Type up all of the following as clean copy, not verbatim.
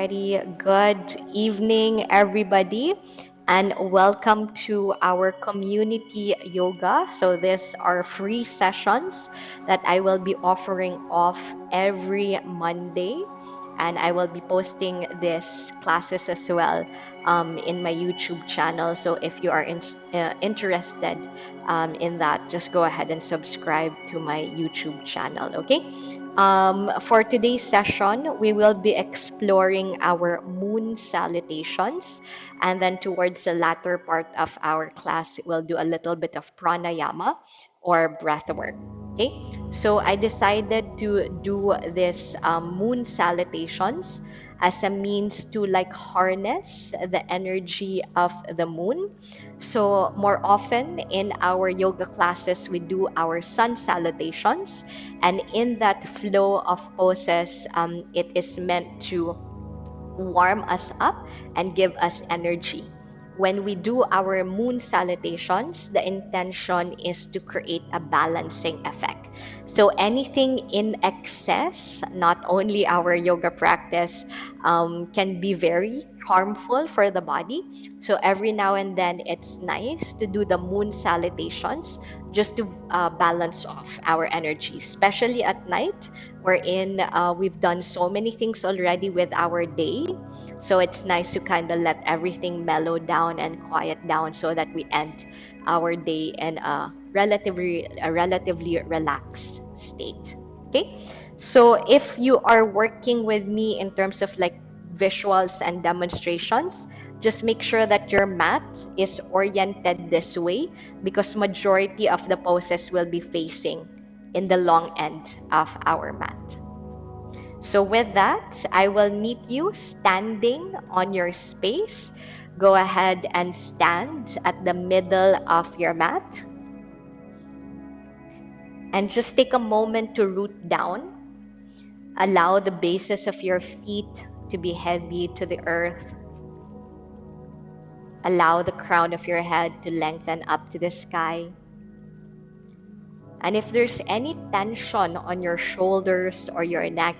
already. Good evening, everybody, and welcome to our community yoga. So, these are free sessions that I will be offering off every Monday, and I will be posting these classes as well in my YouTube channel. So, if you are interested in that, just go ahead and subscribe to my YouTube channel, okay? For today's session, we will be exploring our moon salutations. And then towards the latter part of our class, we'll do a little bit of pranayama or breathwork. Okay, so I decided to do this moon salutations as a means to like harness the energy of the moon. So more often in our yoga classes, we do our sun salutations, and in that flow of poses, it is meant to warm us up and give us energy. When we do our moon salutations, the intention is to create a balancing effect. So anything in excess, not only our yoga practice, can be very harmful for the body. So every now and then, it's nice to do the moon salutations just to balance off our energy, especially at night, wherein we've done so many things already with our day. So it's nice to kind of let everything mellow down and quiet down so that we end our day in a relatively relaxed state. Okay, so if you are working with me in terms of like visuals and demonstrations, just make sure that your mat is oriented this way, because majority of the poses will be facing in the long end of our mat. So with that, I will meet you standing on your space. Go ahead and stand at the middle of your mat. And just take a moment to root down. Allow the bases of your feet to be heavy to the earth. Allow the crown of your head to lengthen up to the sky. And if there's any tension on your shoulders or your neck,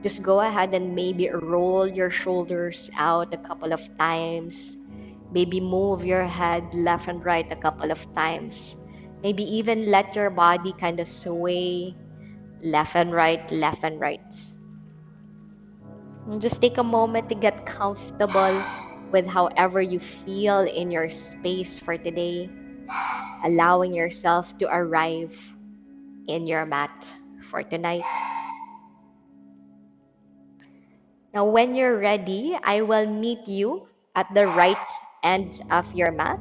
just go ahead and maybe roll your shoulders out a couple of times. Maybe move your head left and right a couple of times. Maybe even let your body kind of sway left and right, left and right. And just take a moment to get comfortable with however you feel in your space for today, allowing yourself to arrive in your mat for tonight. Now, when you're ready, I will meet you at the right end of your mat.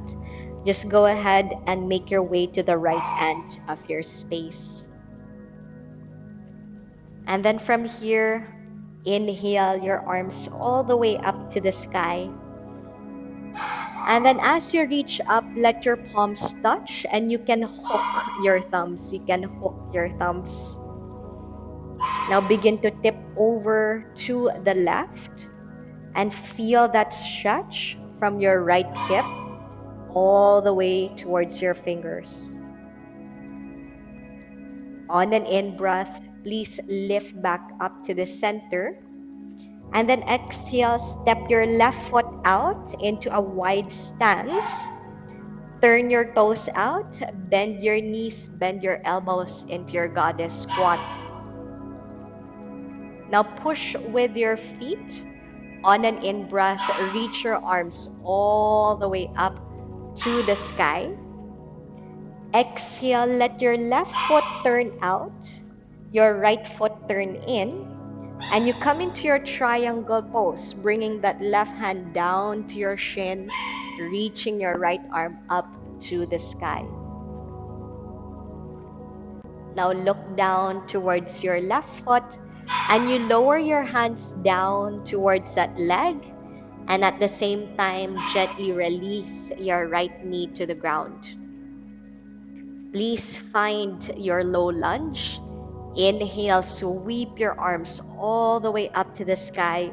Just go ahead and make your way to the right end of your space. And then from here, inhale your arms all the way up to the sky. And then as you reach up, let your palms touch, and you can hook your thumbs. You can hook your thumbs. Now begin to tip over to the left and feel that stretch from your right hip all the way towards your fingers. On an in-breath, please lift back up to the center. And then exhale, step your left foot out into a wide stance. Turn your toes out, bend your knees, bend your elbows into your goddess squat. Now push with your feet. On an in-breath, reach your arms all the way up to the sky. Exhale, let your left foot turn out, your right foot turn in, and you come into your triangle pose, bringing that left hand down to your shin, reaching your right arm up to the sky. Now look down towards your left foot, and you lower your hands down towards that leg, and at the same time, gently release your right knee to the ground. Please find your low lunge. Inhale, sweep your arms all the way up to the sky.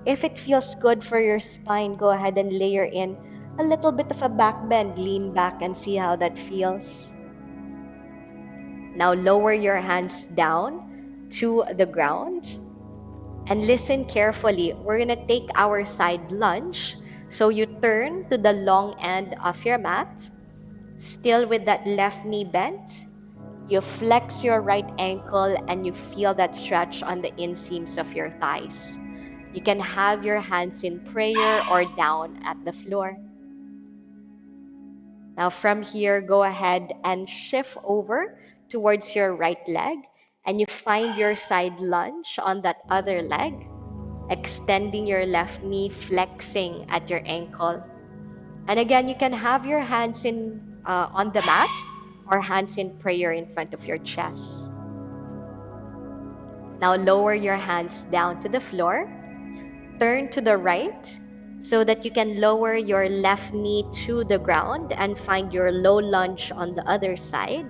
If it feels good for your spine, go ahead and layer in a little bit of a back bend. Lean back and see how that feels. Now lower your hands down to the ground. And listen carefully. We're going to take our side lunge. So you turn to the long end of your mat, still with that left knee bent. You flex your right ankle and you feel that stretch on the inseams of your thighs. You can have your hands in prayer or down at the floor. Now from here, go ahead and shift over towards your right leg and you find your side lunge on that other leg, extending your left knee, flexing at your ankle. And again, you can have your hands on the mat or hands in prayer in front of your chest. Now lower your hands down to the floor. Turn to the right so that you can lower your left knee to the ground and find your low lunge on the other side.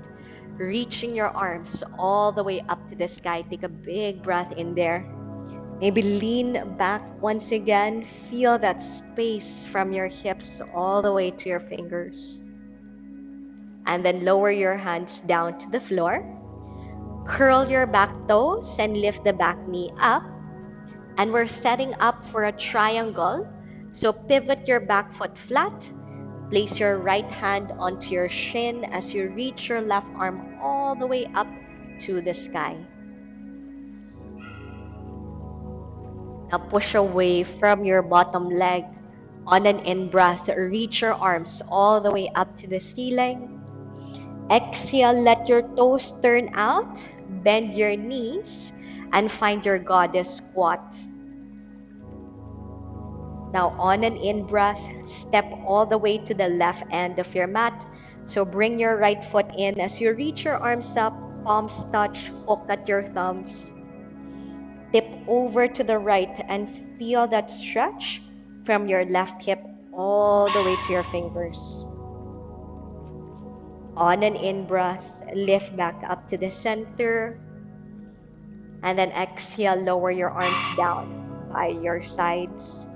Reaching your arms all the way up to the sky. Take a big breath in there. Maybe lean back once again. Feel that space from your hips all the way to your fingers. And then lower your hands down to the floor. Curl your back toes and lift the back knee up. And we're setting up for a triangle. So pivot your back foot flat. Place your right hand onto your shin as you reach your left arm all the way up to the sky. Now push away from your bottom leg. On an in-breath, reach your arms all the way up to the ceiling. Exhale, let your toes turn out. Bend your knees and find your goddess squat. Now on an in-breath, step all the way to the left end of your mat. So bring your right foot in as you reach your arms up, palms touch, hook at your thumbs. Tip over to the right and feel that stretch from your left hip all the way to your fingers. On an in-breath, lift back up to the center. And then exhale, lower your arms down by your sides.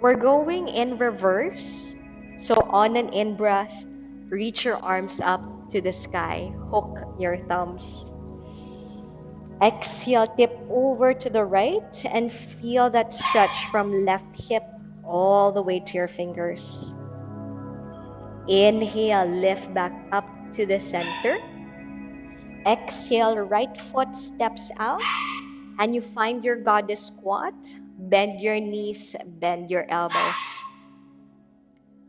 We're going in reverse. So on an in-breath, reach your arms up to the sky. Hook your thumbs. Exhale, tip over to the right and feel that stretch from left hip all the way to your fingers. Inhale, lift back up to the center. Exhale, right foot steps out and you find your goddess squat. Bend your knees, bend your elbows.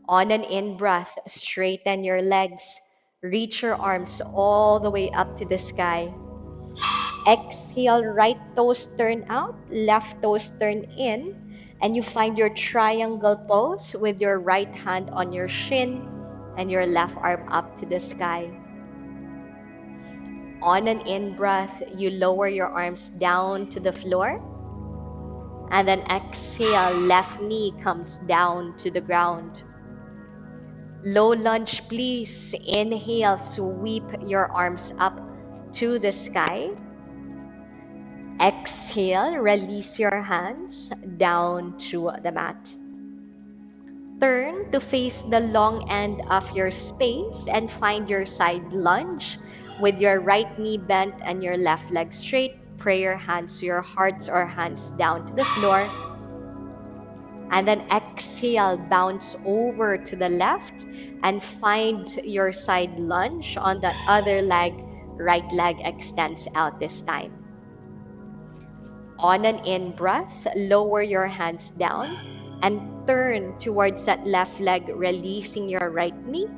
On an in-breath, straighten your legs. Reach your arms all the way up to the sky. Exhale, right toes turn out, left toes turn in, and you find your triangle pose with your right hand on your shin and your left arm up to the sky. On an in-breath, you lower your arms down to the floor. And then exhale, left knee comes down to the ground. Low lunge, please. Inhale, sweep your arms up to the sky. Exhale, release your hands down to the mat. Turn to face the long end of your space and find your side lunge with your right knee bent and your left leg straight. Pray your hands to your hearts or hands down to the floor. And then exhale, bounce over to the left and find your side lunge on that other leg. Right leg extends out this time. On an in-breath, lower your hands down and turn towards that left leg, releasing your right knee.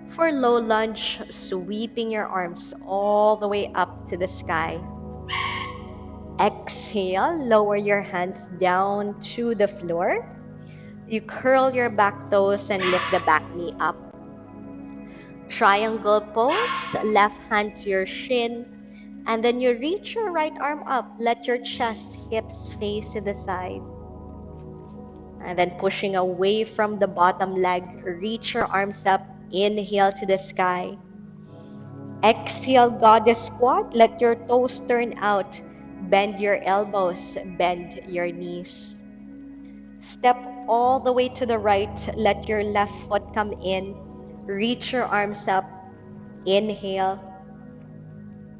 For low lunge, sweeping your arms all the way up to the sky. Exhale, lower your hands down to the floor. You curl your back toes and lift the back knee up. Triangle pose, left hand to your shin. And then you reach your right arm up. Let your chest, hips face to the side. And then pushing away from the bottom leg, reach your arms up. Inhale to the sky. Exhale, goddess squat. Let your toes turn out. Bend your elbows, bend your knees. Step all the way to the right. Let your left foot come in. Reach your arms up. Inhale.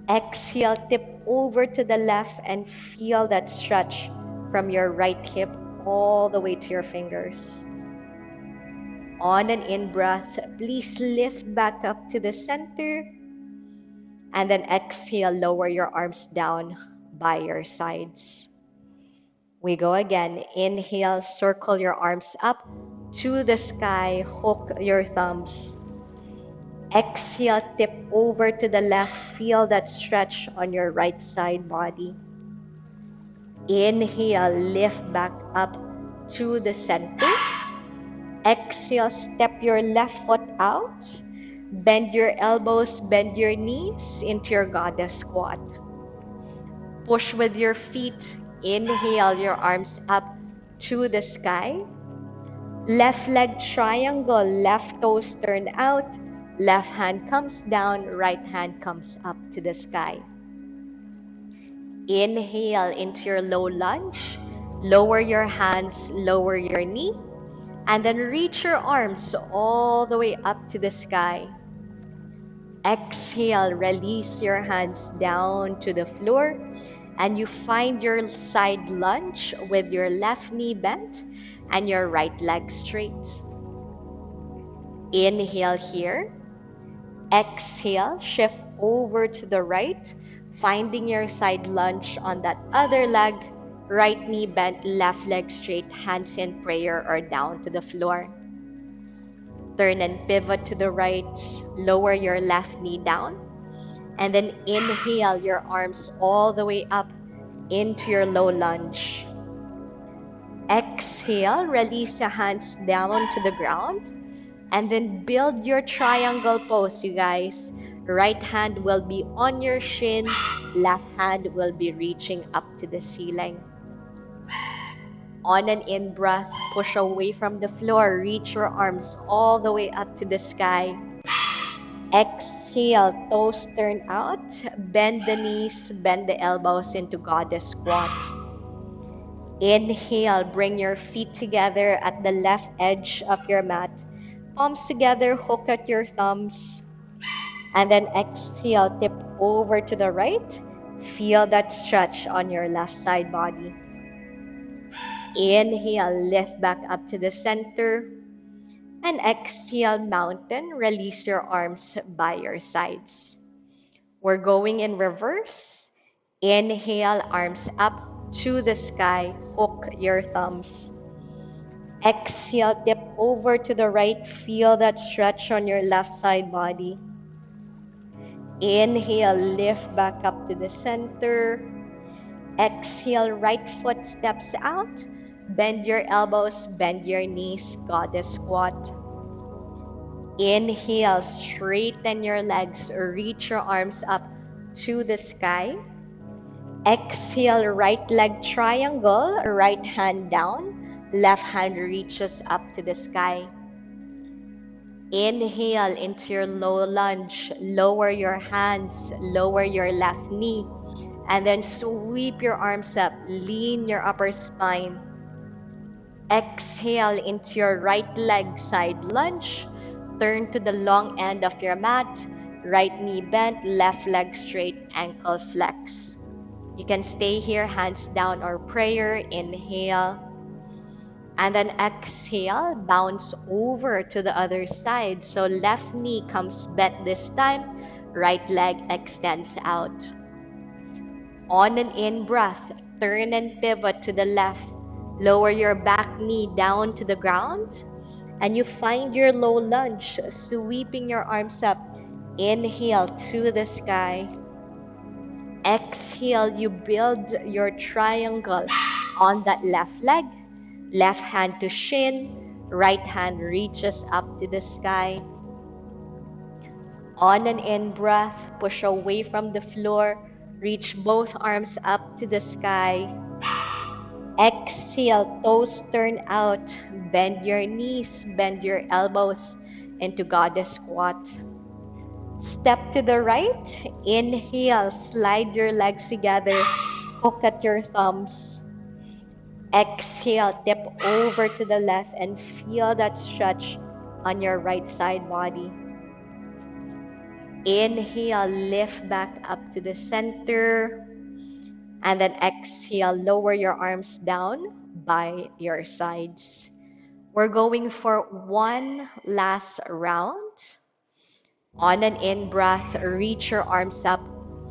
Exhale, tip over to the left and feel that stretch from your right hip all the way to your fingers. On an in-breath, please lift back up to the center. And then exhale, lower your arms down by your sides. We go again. Inhale, circle your arms up to the sky, hook your thumbs. Exhale, tip over to the left, feel that stretch on your right side body. Inhale, lift back up to the center. Exhale, step your left foot out. Bend your elbows, bend your knees into your goddess squat. Push with your feet. Inhale your arms up to the sky. Left leg triangle, left toes turn out. Left hand comes down, right hand comes up to the sky. Inhale into your low lunge. Lower your hands, lower your knee. And then reach your arms all the way up to the sky. Exhale, release your hands down to the floor. And you find your side lunge with your left knee bent and your right leg straight. Inhale here. Exhale, shift over to the right, finding your side lunge on that other leg. Right knee bent, left leg straight, hands in prayer or down to the floor. Turn and pivot to the right, lower your left knee down. And then inhale your arms all the way up into your low lunge. Exhale, release the hands down to the ground. And then build your triangle pose, you guys. Right hand will be on your shin. Left hand will be reaching up to the ceiling. On an in-breath, push away from the floor. Reach your arms all the way up to the sky. Exhale, toes turn out. Bend the knees, bend the elbows into goddess squat. Inhale, bring your feet together at the left edge of your mat. Palms together, hook at your thumbs. And then exhale, tip over to the right. Feel that stretch on your left side body. Inhale, lift back up to the center. And exhale, mountain. Release your arms by your sides. We're going in reverse. Inhale, arms up to the sky. Hook your thumbs. Exhale, tip over to the right. Feel that stretch on your left side body. Inhale, lift back up to the center. Exhale, right foot steps out. Bend your elbows, bend your knees, goddess squat. Inhale, straighten your legs, reach your arms up to the sky. Exhale, right leg triangle, right hand down, left hand reaches up to the sky. Inhale into your low lunge, lower your hands, lower your left knee, and then sweep your arms up, lean your upper spine. Exhale into your right leg side lunge, turn to the long end of your mat, right knee bent, left leg straight, ankle flex. You can stay here, hands down or prayer. Inhale. And then exhale, bounce over to the other side. So left knee comes bent this time, right leg extends out. On an in-breath, turn and pivot to the left. Lower your back knee down to the ground. And you find your low lunge, sweeping your arms up. Inhale to the sky. Exhale, you build your triangle on that left leg. Left hand to shin, right hand reaches up to the sky. On an in-breath, push away from the floor, reach both arms up to the sky. Exhale, toes turn out, bend your knees, bend your elbows into goddess squat. Step to the right, inhale, slide your legs together, hook at your thumbs. Exhale, tip over to the left and feel that stretch on your right side body. Inhale, lift back up to the center. And then exhale, lower your arms down by your sides. We're going for one last round. On an in breath, reach your arms up,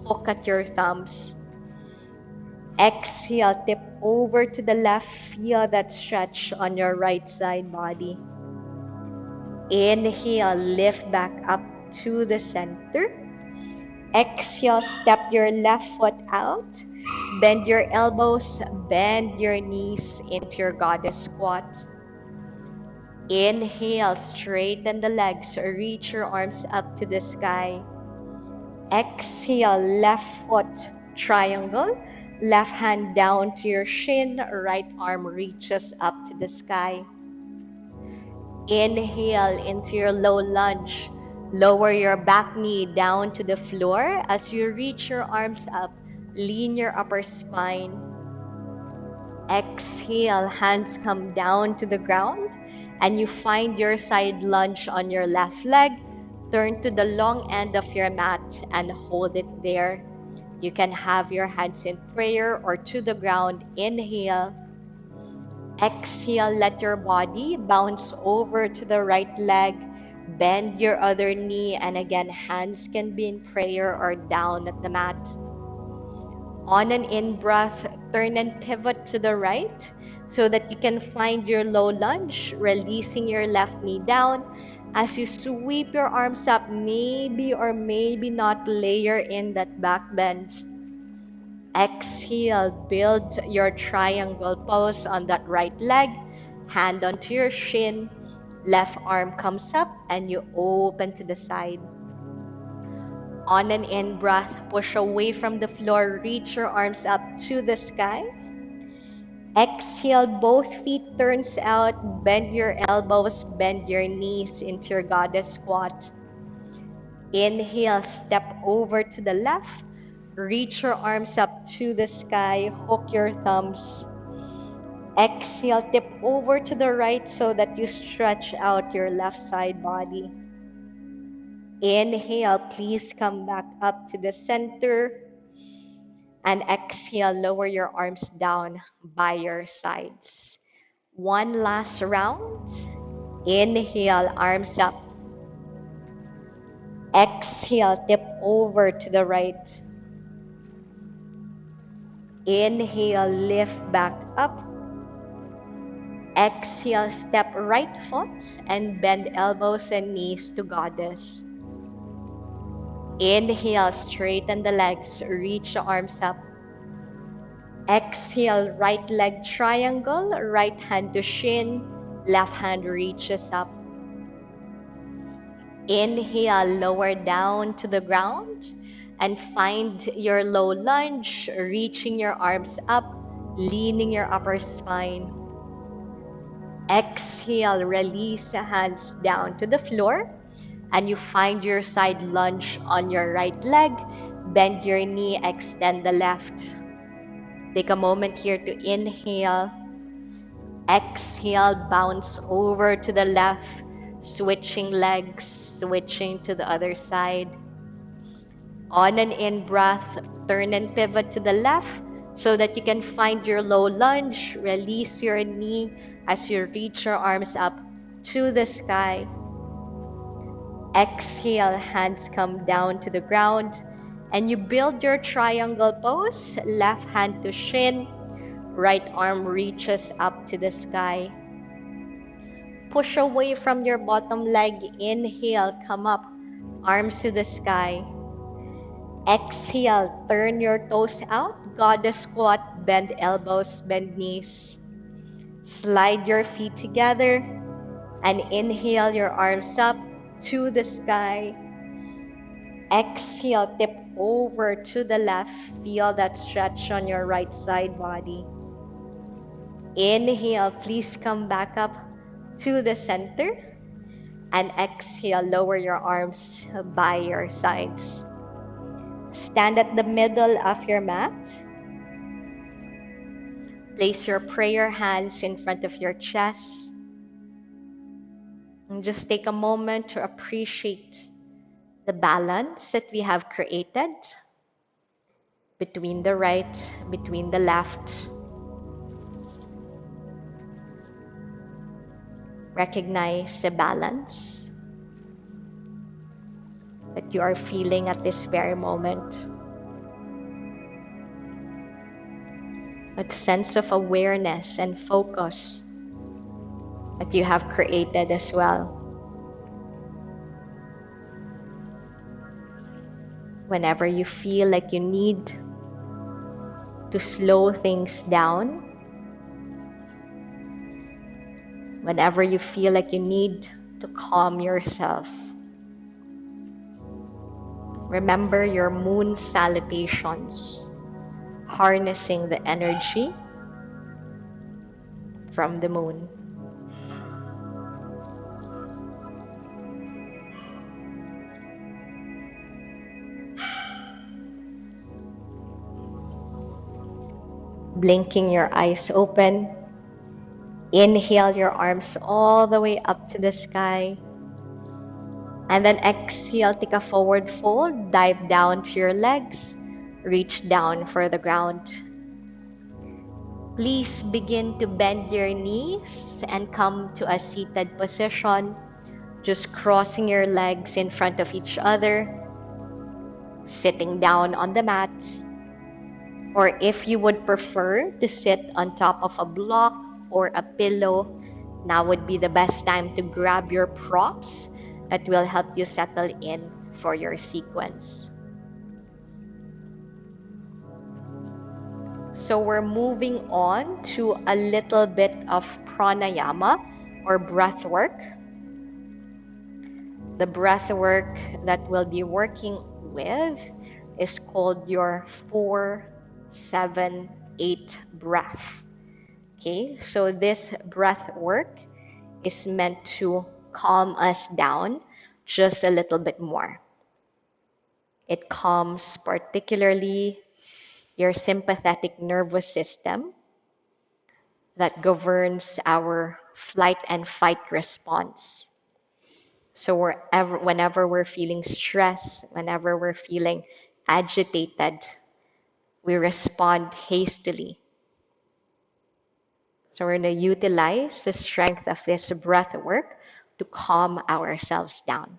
hook at your thumbs. Exhale, tip over to the left, feel that stretch on your right side body. Inhale, lift back up to the center. Exhale, step your left foot out. Bend your elbows, bend your knees into your goddess squat. Inhale, straighten the legs, reach your arms up to the sky. Exhale, left foot triangle, left hand down to your shin, right arm reaches up to the sky. Inhale into your low lunge. Lower your back knee down to the floor as you reach your arms up. Lean your upper spine. Exhale, hands come down to the ground and you find your side lunge on your left leg. Turn to the long end of your mat and hold it there. You can have your hands in prayer or to the ground. Inhale. Exhale, let your body bounce over to the right leg. Bend your other knee, and again, hands can be in prayer or down at the mat. On an in-breath, turn and pivot to the right so that you can find your low lunge, releasing your left knee down. As you sweep your arms up, maybe or maybe not layer in that back bend. Exhale, build your triangle pose on that right leg, hand onto your shin, left arm comes up and you open to the side. On an in-breath, push away from the floor, reach your arms up to the sky. Exhale, both feet turns out, bend your elbows, bend your knees into your goddess squat. Inhale, step over to the left. Reach your arms up to the sky, hook your thumbs. Exhale, tip over to the right so that you stretch out your left side body. Inhale, please come back up to the center. And exhale, lower your arms down by your sides. One last round. Inhale, arms up. Exhale, tip over to the right. Inhale, lift back up. Exhale, step right foot and bend elbows and knees to goddess. Inhale, straighten the legs, reach the arms up. Exhale, right leg triangle, right hand to shin, left hand reaches up. Inhale, lower down to the ground and find your low lunge, reaching your arms up, leaning your upper spine. Exhale, release the hands down to the floor and you find your side lunge on your right leg. Bend your knee, extend the left. Take a moment here to inhale. Exhale, bounce over to the left, switching legs, switching to the other side. On an in-breath, turn and pivot to the left so that you can find your low lunge. Release your knee as you reach your arms up to the sky. Exhale, hands come down to the ground and you build your triangle pose. Left hand to shin, right arm reaches up to the sky. Push away from your bottom leg. Inhale, come up, arms to the sky. Exhale, turn your toes out, goddess squat, bend elbows, bend knees. Slide your feet together and inhale your arms up to the sky. Exhale, tip over to the left. Feel that stretch on your right side body. Inhale, please come back up to the center. And exhale, lower your arms by your sides. Stand at the middle of your mat. Place your prayer hands in front of your chest. And just take a moment to appreciate the balance that we have created between the right, between the left. Recognize the balance that you are feeling at this very moment. That sense of awareness and focus that you have created as well. Whenever you feel like you need to slow things down, whenever you feel like you need to calm yourself, remember your moon salutations, harnessing the energy from the moon. Blinking your eyes open, inhale your arms all the way up to the sky. And then exhale, take a forward fold, dive down to your legs, reach down for the ground. Please begin to bend your knees and come to a seated position, just crossing your legs in front of each other, sitting down on the mat. Or if you would prefer to sit on top of a block or a pillow, now would be the best time to grab your props that will help you settle in for your sequence. So we're moving on to a little bit of pranayama or breath work. The breath work that we'll be working with is called your 4-7-8 breath. Okay, so this breath work is meant to calm us down just a little bit more. It calms particularly your sympathetic nervous system that governs our flight and fight response. So whenever we're feeling stress, whenever we're feeling agitated, we respond hastily. So we're going to utilize the strength of this breath work to calm ourselves down.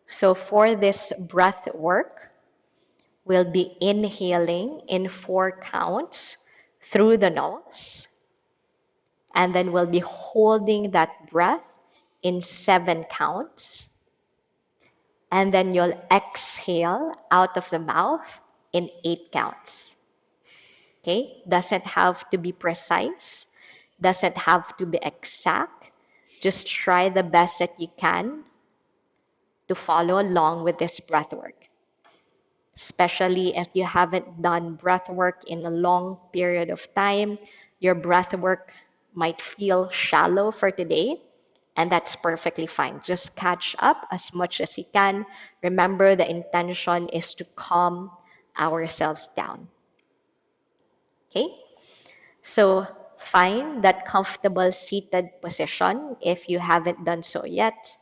So for this breath work, we'll be inhaling in 4 counts through the nose, and then we'll be holding that breath in 7 counts, and then you'll exhale out of the mouth in 8 counts. Okay, doesn't have to be precise, doesn't have to be exact. Just try the best that you can to follow along with this breath work. Especially if you haven't done breath work in a long period of time, your breath work might feel shallow for today, and that's perfectly fine. Just catch up as much as you can. Remember, the intention is to calm ourselves down. Okay? So find that comfortable seated position if you haven't done so yet.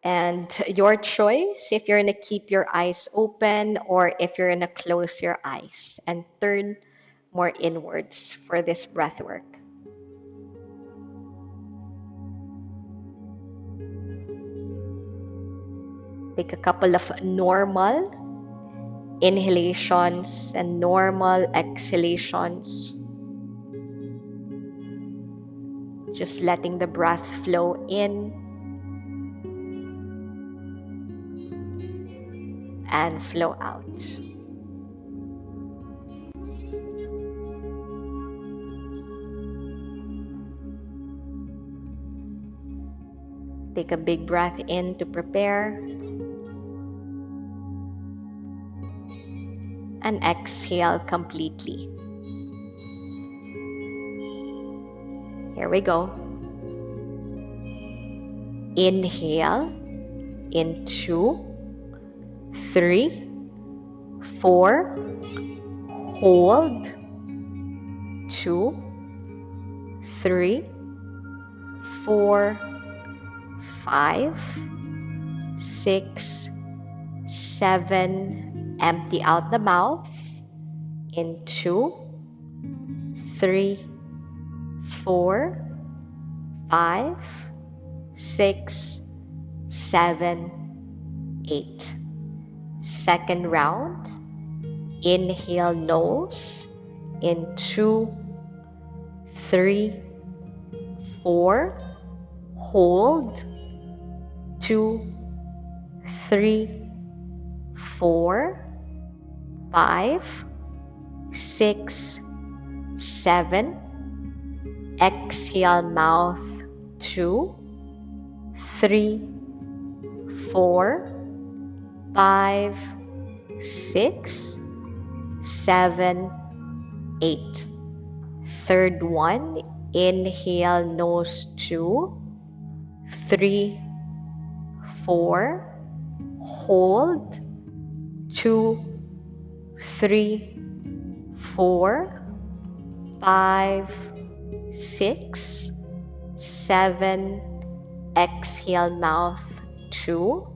And your choice if you're going to keep your eyes open or if you're going to close your eyes and turn more inwards for this breath work. Take a couple of normal inhalations and normal exhalations. Just letting the breath flow in and flow out. Take a big breath in to prepare. And exhale completely. Here we go. Inhale in 2, 3, 4. Hold. 2, 3, 4, 5, 6, 7. Empty out the mouth. In 2, 3, 4, 5, 6, 7, 8. Second round. Inhale nose. In 2, 3, 4. Hold. 2, 3, 4, 5, 6, 7. Exhale mouth. 2, 3, 4, 5, 6, 7, 8. Third one. Inhale nose. 2, 3, 4. Hold. 2, 3, 4, 5, 6, 7. Exhale mouth. 2,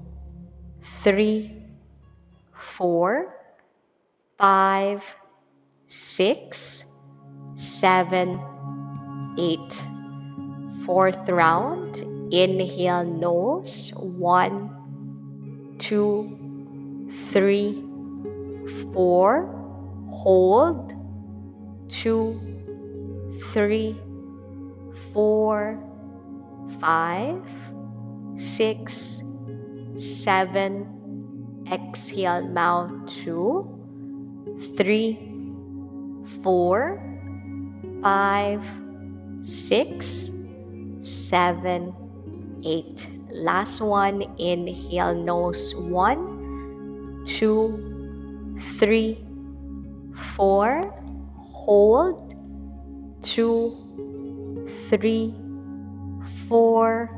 3, 4, 5, 6, 7, 8. Fourth round. Inhale nose. 1, 2, 3, 4. Hold. 2, 3, 4, 5, 6, 7. Exhale mouth. 2, 3, 4, 5, 6, 7, 8. Last one. Inhale nose. 1, 2, 3, 4. Hold. 2, 3, 4,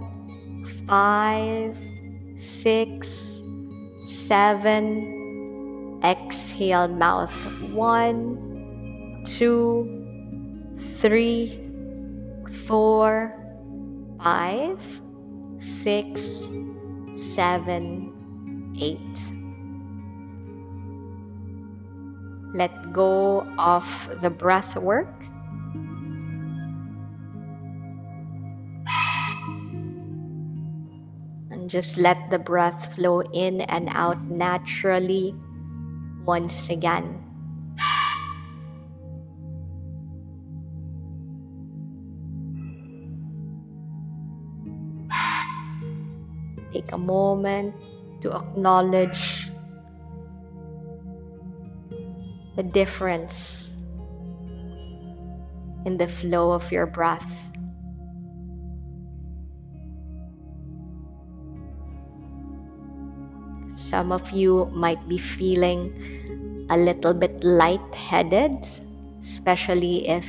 5, 6, 7. Exhale mouth. 1, 2, 3, 4, 5, 6, 7, 8. Let go of the breath work. And just let the breath flow in and out naturally once again. Take a moment to acknowledge the difference in the flow of your breath. Some of you might be feeling a little bit lightheaded, especially if,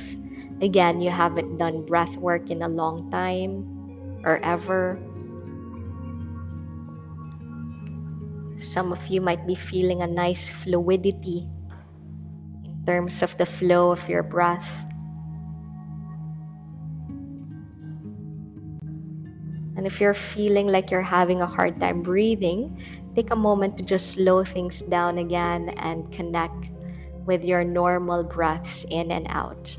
again, you haven't done breath work in a long time or ever. Some of you might be feeling a nice fluidity in terms of the flow of your breath. And if you're feeling like you're having a hard time breathing, take a moment to just slow things down again and connect with your normal breaths in and out.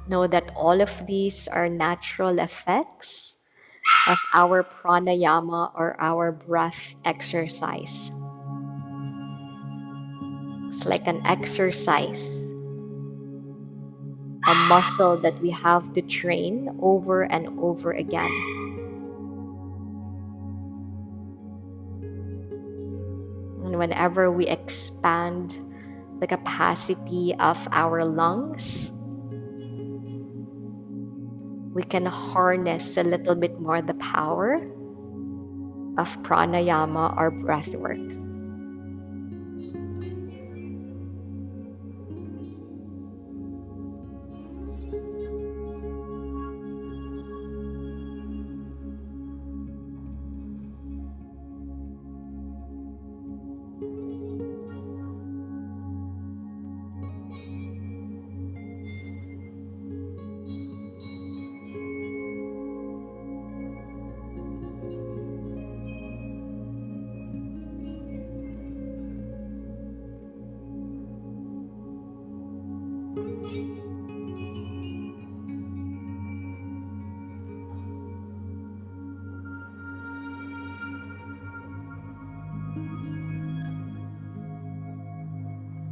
Know that all of these are natural effects of our pranayama or our breath exercise. It's like an exercise, a muscle that we have to train over and over again. And whenever we expand the capacity of our lungs, we can harness a little bit more the power of pranayama or breath work.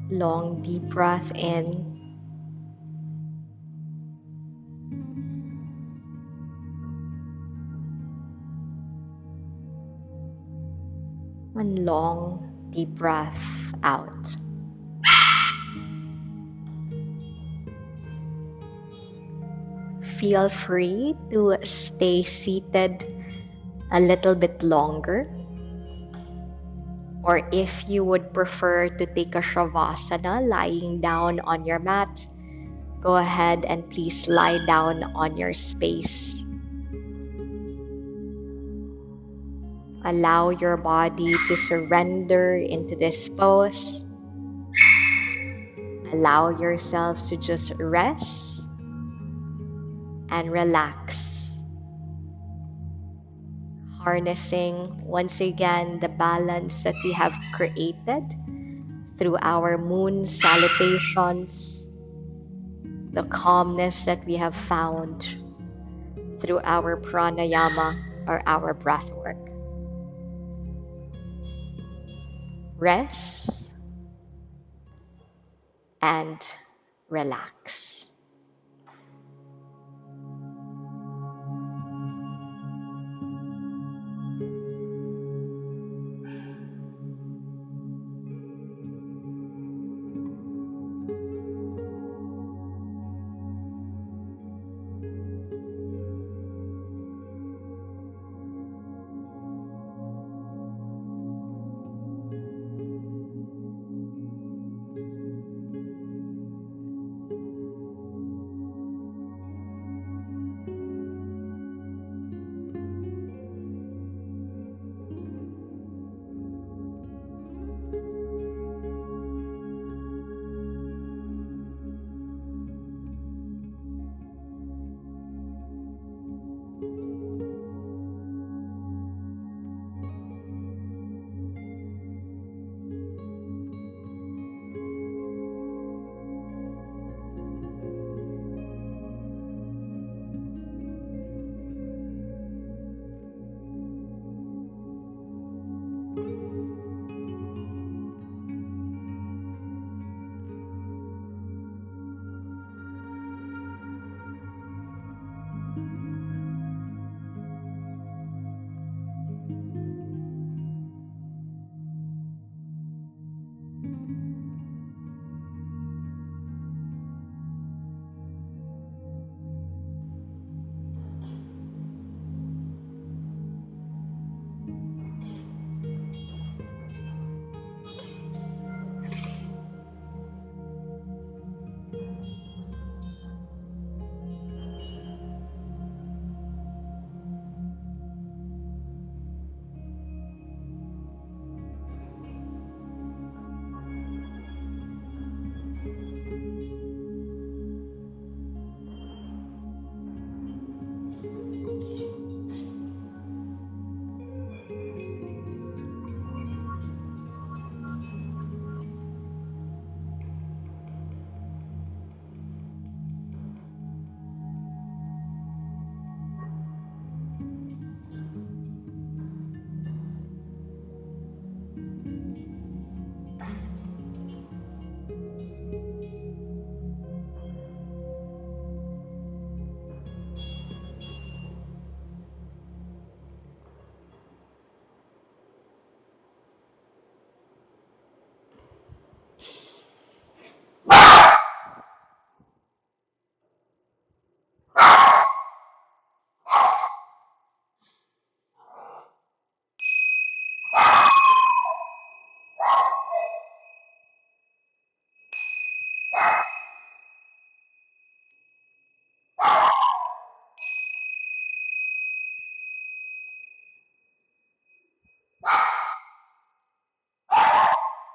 Long, deep breath in and long, deep breath out. Feel free to stay seated a little bit longer, or if you would prefer to take a shavasana lying down on your mat, go ahead and please lie down on your space. Allow your body to surrender into this pose. Allow yourselves to just rest and relax, harnessing once again the balance that we have created through our moon salutations, the calmness that we have found through our pranayama or our breath work. Rest and relax.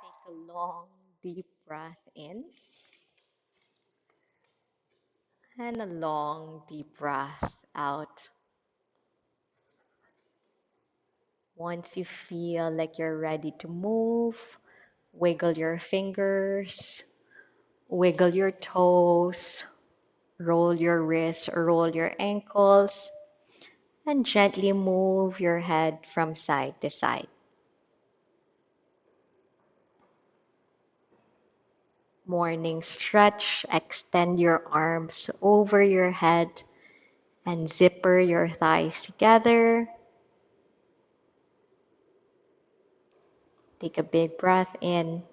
Take a long, deep breath in and a long, deep breath out. Once you feel like you're ready to move, wiggle your fingers, Wiggle your toes, roll your wrists, roll your ankles, and gently move your head from side to side. Morning stretch, extend your arms over your head and zipper your thighs together. Take a big breath in.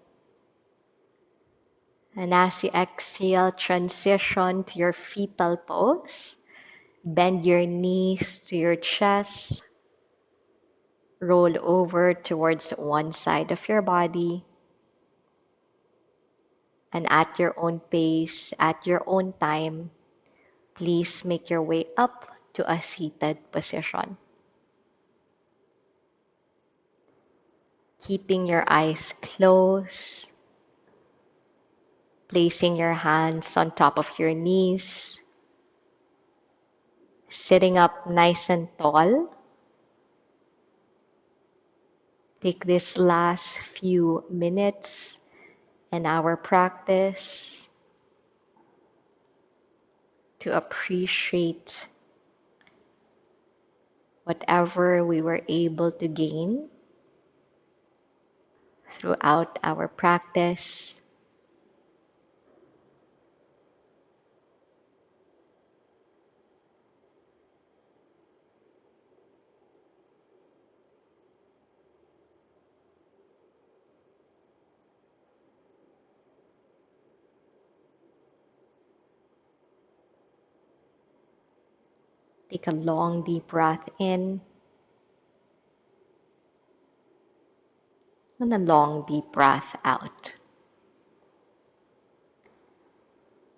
And as you exhale, transition to your fetal pose. Bend your knees to your chest. Roll over towards one side of your body. And at your own pace, at your own time, please make your way up to a seated position. Keeping your eyes closed, placing your hands on top of your knees, sitting up nice and tall. Take this last few minutes in our practice to appreciate whatever we were able to gain throughout our practice. Take a long, deep breath in and a long, deep breath out.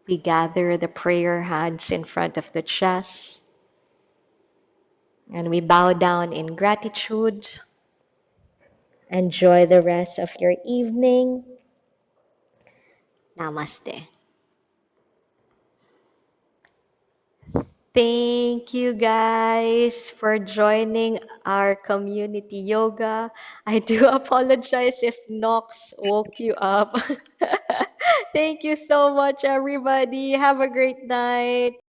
We gather the prayer hands in front of the chest and we bow down in gratitude. Enjoy the rest of your evening. Namaste. Thank you guys for joining our community yoga. I do apologize if Nox woke you up. Thank you so much, everybody. Have a great night.